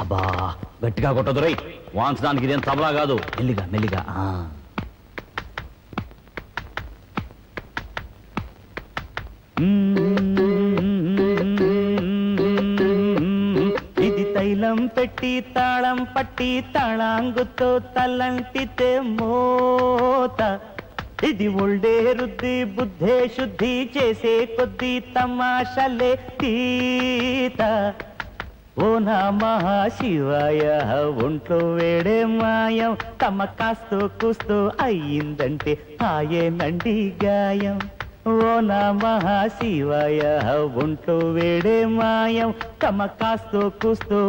అబ్బా గట్టిగా కొట్టదు రై, వాంచడానికి ఇదేం తబలా కాదు, మెల్లిగా మెల్లిగా. ఇది తైలం పెట్టి తాళం పట్టి తాళాంగుతో తలంటితే మోత, ఇది ఒళ్ళే రుద్ది బుద్ధే శుద్ధి చేసే కొద్ది తమాషలే తీత. ఓ నమః శివాయ, ఒంట్లో వేడే మాయం, తమ కాస్తో కూస్తో అయ్యిందంటే ఆయనండి గాయం. ఓ నమః శివాయ, ఒంట్లో వేడే మాయం, తమ కాస్తో కూస్తో